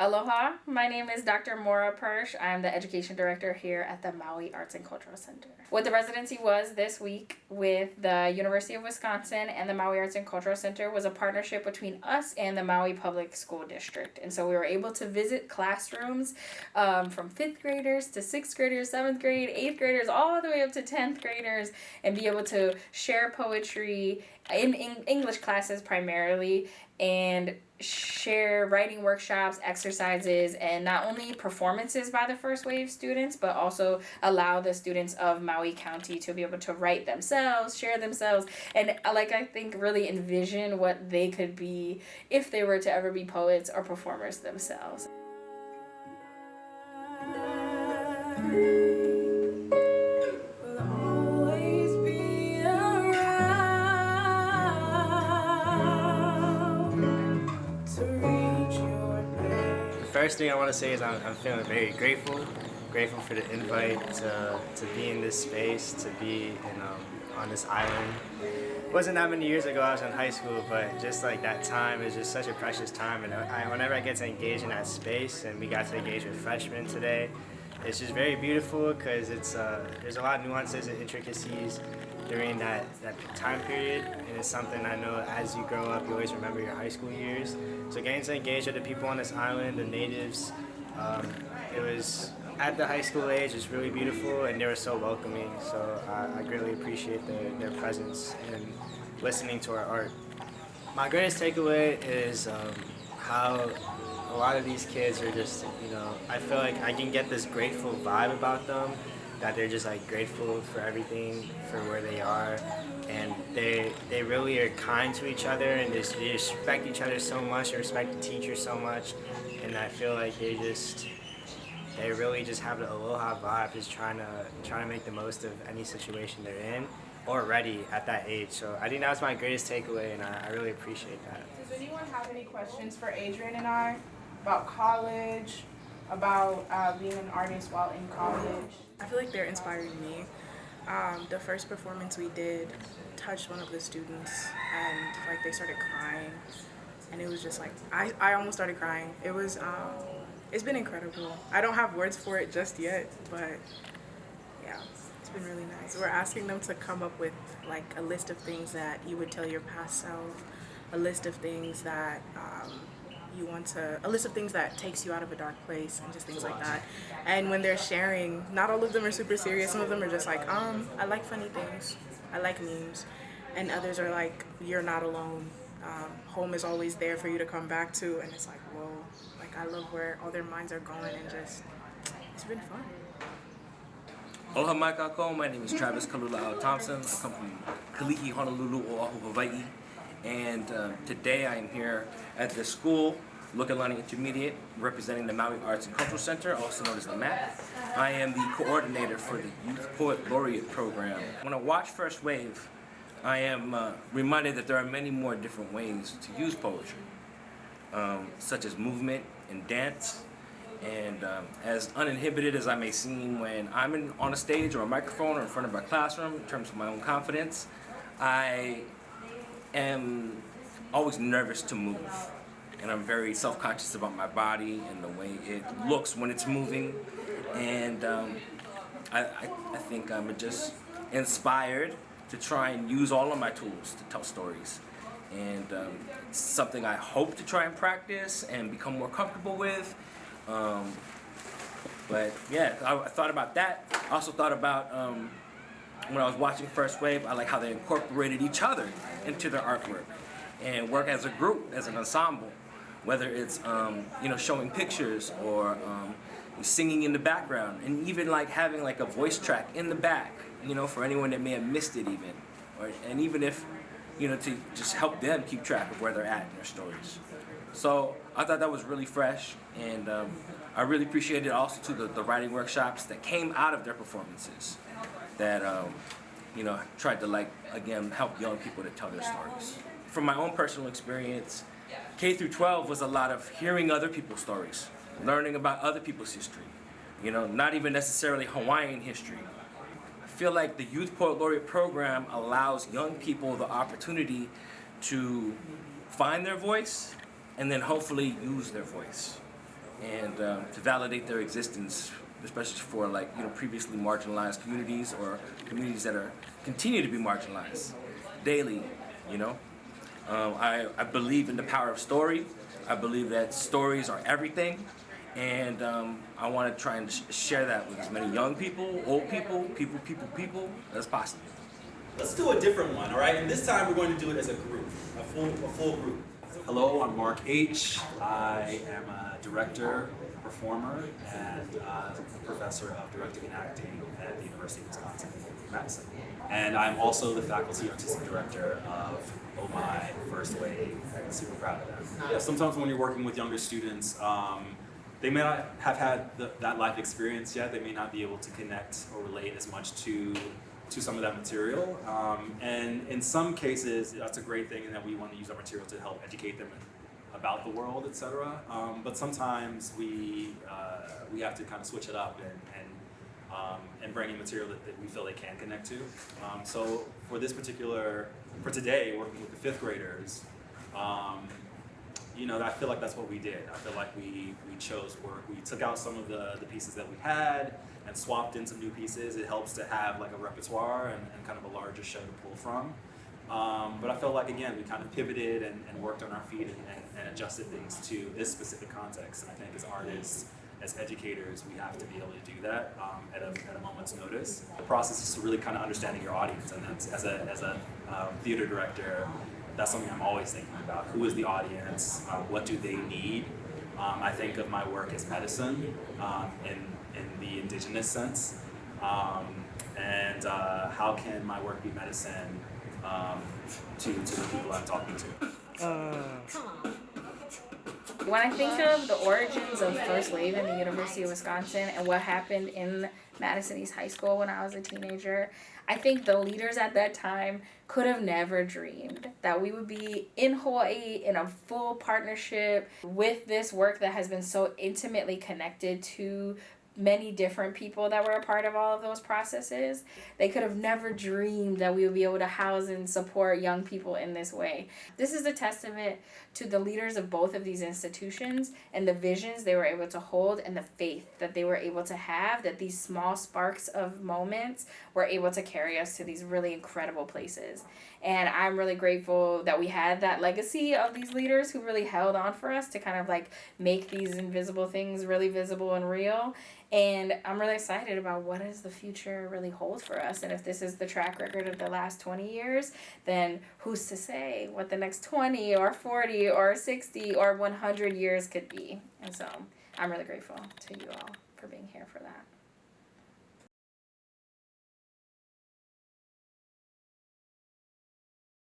Aloha, my name is Dr. Maura Persh. I'm the Education Director here at the Maui Arts Cultural Center. What the residency was this week with the University of Wisconsin and the Maui Arts Cultural Center was a partnership between us and the Maui Public School District. And so we were able to visit classrooms from 5th graders to 6th graders, 7th grade, 8th graders, all the way up to 10th graders, and be able to share poetry in English classes primarily, and share writing workshops, exercises, and not only performances by the first wave students, but also allow the students of Maui County to be able to write themselves, share themselves, and I think really envision what they could be if they were to ever be poets or performers themselves. First thing I want to say is I'm feeling very grateful for the invite to be in this space, to be on this island. It wasn't that many years ago I was in high school, but just like that time is just such a precious time, and whenever I get to engage in that space, and we got to engage with freshmen today, it's just very beautiful because there's a lot of nuances and intricacies during that time period, and it's something I know as you grow up you always remember your high school years. So getting to engage with the people on this island, the natives, it was at the high school age, it's really beautiful, and they were so welcoming, so I greatly appreciate their presence and listening to our art. My greatest takeaway is how a lot of these kids are just, I feel like I can get this grateful vibe about them, that they're just like grateful for everything, for where they are, and they really are kind to each other, and they respect each other so much, they respect the teachers so much, and I feel like they really just have the aloha vibe, just trying to make the most of any situation they're in already at that age. So I think that was my greatest takeaway, and I really appreciate that. Does anyone have any questions for Adrian and I about college, about being an artist while in college? I feel like they're inspiring me. The first performance we did touched one of the students, and like they started crying, and it was just like I almost started crying. It was it's been incredible. I don't have words for it just yet, but yeah, it's been really nice. We're asking them to come up with like a list of things that you would tell your past self, a list of things that a list of things that takes you out of a dark place, and just things like that. And when they're sharing, not all of them are super serious. Some of them are just like, I like funny things, I like memes, and others are like, you're not alone. Home is always there for you to come back to, and it's like, whoa, like I love where all their minds are going, and just, it's been fun. Aloha mai kākou, my name is Travis Kalula Thompson. I come from Kalihi, Honolulu, Oahu, Hawaii. And today I am here at the school, Lokalani Intermediate, representing the Maui Arts Cultural Center, also known as the MACC. I am the coordinator for the Youth Poet Laureate program. When I watch First Wave, I am reminded that there are many more different ways to use poetry, such as movement and dance. And as uninhibited as I may seem when I'm on a stage or a microphone or in front of a classroom in terms of my own confidence, I am always nervous to move, and I'm very self-conscious about my body and the way it looks when it's moving, and I think I'm just inspired to try and use all of my tools to tell stories, and it's something I hope to try and practice and become more comfortable with. But yeah, I thought about that. I also thought about when I was watching First Wave, I like how they incorporated each other into their artwork and work as a group, as an ensemble, whether it's showing pictures or singing in the background, and even like having like a voice track in the back, for anyone that may have missed it even, and even if to just help them keep track of where they're at in their stories. So I thought that was really fresh, and I really appreciated also too the writing workshops that came out of their performances that tried to again help young people to tell their stories. From my own personal experience, K through 12 was a lot of hearing other people's stories, learning about other people's history, not even necessarily Hawaiian history. I feel like the Youth Poet Laureate program allows young people the opportunity to find their voice and then hopefully use their voice. and to validate their existence, especially for previously marginalized communities or communities that are continue to be marginalized daily. I believe in the power of story. I believe that stories are everything, and I want to try and share that with as many young people, old people as possible. Let's do a different one, all right? And this time we're going to do it as a group, a full group. Hello, I'm Mark H. I am a director, performer, and a professor of directing and acting at the University of Wisconsin-Madison. And I'm also the faculty artistic director of OMAI First Wave, and super proud of that. Yeah, sometimes when you're working with younger students, they may not have had that life experience yet. They may not be able to connect or relate as much to some of that material. And in some cases, that's a great thing, and that we want to use our material to help educate them about the world, etc. But sometimes we have to kind of switch it up and bring in material that we feel they can connect to. So for today, working with the fifth graders, I feel like that's what we did. I feel like we chose work. We took out some of the pieces that we had and swapped in some new pieces. It helps to have like a repertoire and kind of a larger show to pull from. But I felt like, again, we kind of pivoted and worked on our feet and adjusted things to this specific context. And I think as artists, as educators, we have to be able to do that at a moment's notice. The process is to really kind of understanding your audience, and that's, as a theater director, that's something I'm always thinking about. Who is the audience? What do they need? I think of my work as medicine in the indigenous sense, and how can my work be medicine to the people I'm talking to? When I think of the origins of First Wave in the University of Wisconsin and what happened in Madison East High School when I was a teenager, I think the leaders at that time could have never dreamed that we would be in Hawaii in a full partnership with this work that has been so intimately connected to many different people that were a part of all of those processes. They could have never dreamed that we would be able to house and support young people in this way. This is a testament to the leaders of both of these institutions and the visions they were able to hold and the faith that they were able to have, that these small sparks of moments were able to carry us to these really incredible places. And I'm really grateful that we had that legacy of these leaders who really held on for us to kind of like make these invisible things really visible and real. And I'm really excited about what does the future really hold for us. And if this is the track record of the last 20 years, then who's to say what the next 20 or 40 or 60 or 100 years could be. And so I'm really grateful to you all for being here for that.